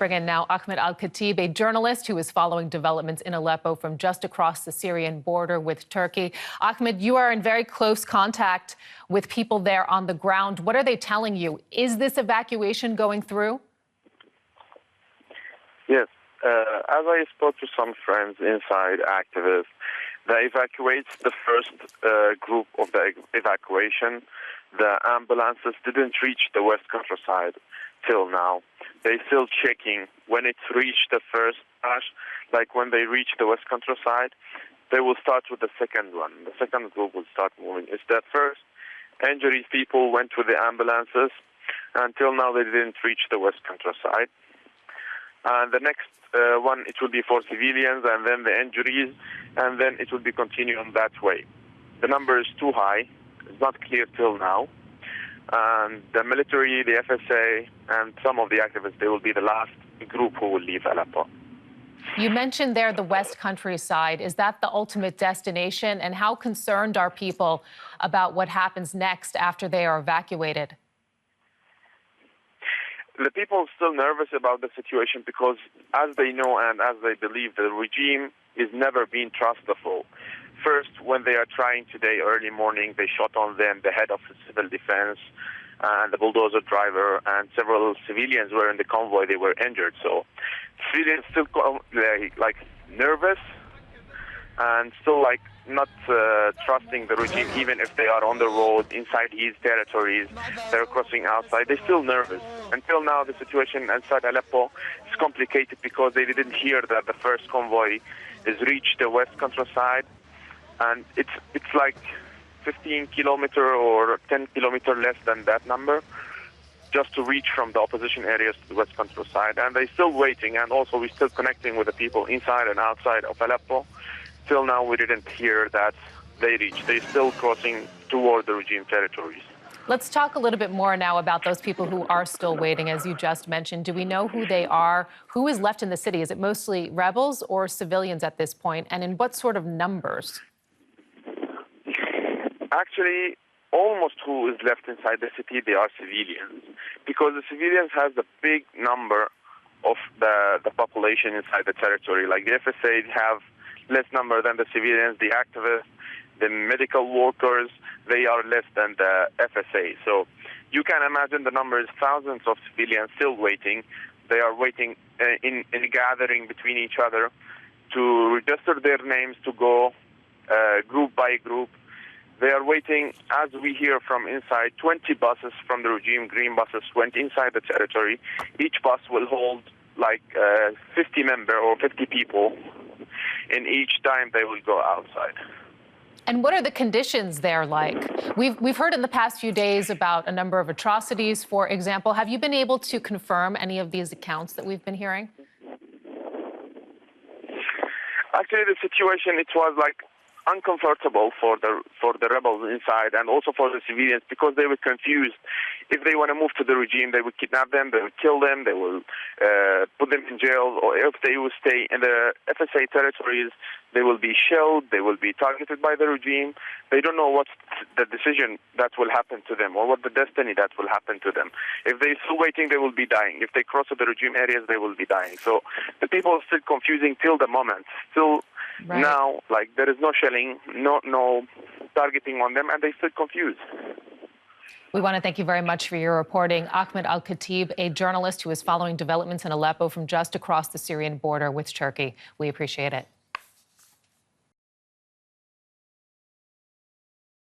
bring in now Ahmed Al-Khatib, a journalist who is following developments in Aleppo from just across the Syrian border with Turkey. Ahmed, you are in very close contact with people there on the ground. What are they telling you? Is this evacuation going through? Yes. As I spoke to some friends inside, activists, they evacuated the first group of the evacuation. The ambulances didn't reach the west countryside till now. They're still checking. When it reached the first dash, like when they reach the west countryside, they will start with the second one. The second group will start moving. It's the first injured people went with the ambulances. Until now, they didn't reach the west countryside. And the next one, it will be for civilians, and then the injuries, and then it will be continuing that way. The number is too high. It's not clear till now. And the military, the FSA, and some of the activists, they will be the last group who will leave Aleppo. You mentioned there the west countryside. Is that the ultimate destination? And how concerned are people about what happens next after they are evacuated? The people are still nervous about the situation because, as they know and as they believe, the regime is never been trustful. First, when they are trying today, early morning, they shot on them, the head of the civil defense, and the bulldozer driver, and several civilians were in the convoy. They were injured. So civilians still nervous and still not trusting the regime, even if they are on the road inside his territories. They're crossing outside. They're still nervous. Until now, the situation inside Aleppo is complicated because they didn't hear that the first convoy has reached the west countryside. And it's like 15 kilometer or 10 kilometer less than that number, just to reach from the opposition areas to the west countryside. And they're still waiting, and also we're still connecting with the people inside and outside of Aleppo. Till now, we didn't hear that they reached. They're still crossing toward the regime territories. Let's talk a little bit more now about those people who are still waiting, as you just mentioned. Do we know who they are? Who is left in the city? Is it mostly rebels or civilians at this point? And in what sort of numbers? Actually, almost who is left inside the city, they are civilians. Because the civilians has a big number of the population inside the territory. Like the FSA have less number than the civilians, the activists, the medical workers, they are less than the FSA. So you can imagine the number is thousands of civilians still waiting. They are waiting in a gathering between each other to register their names to go group by group. They are waiting, as we hear from inside, 20 buses from the regime, green buses, went inside the territory. Each bus will hold 50 members or 50 people, and each time they will go outside. And what are the conditions there like? We've heard in the past few days about a number of atrocities, for example. Have you been able to confirm any of these accounts that we've been hearing? Actually, the situation, it was uncomfortable for the rebels inside and also for the civilians because they were confused. If they want to move to the regime, they would kidnap them, they would kill them, they will put them in jail, or if they will stay in the FSA territories, they will be shelled, they will be targeted by the regime. They don't know what's the decision that will happen to them or what the destiny that will happen to them. If they're still waiting, they will be dying. If they cross to the regime areas, they will be dying. So the people are still confusing till the moment. Still right now, there is no shelling, no targeting on them, and they're still confused. We want to thank you very much for your reporting. Ahmed Al-Khatib, a journalist who is following developments in Aleppo from just across the Syrian border with Turkey. We appreciate it.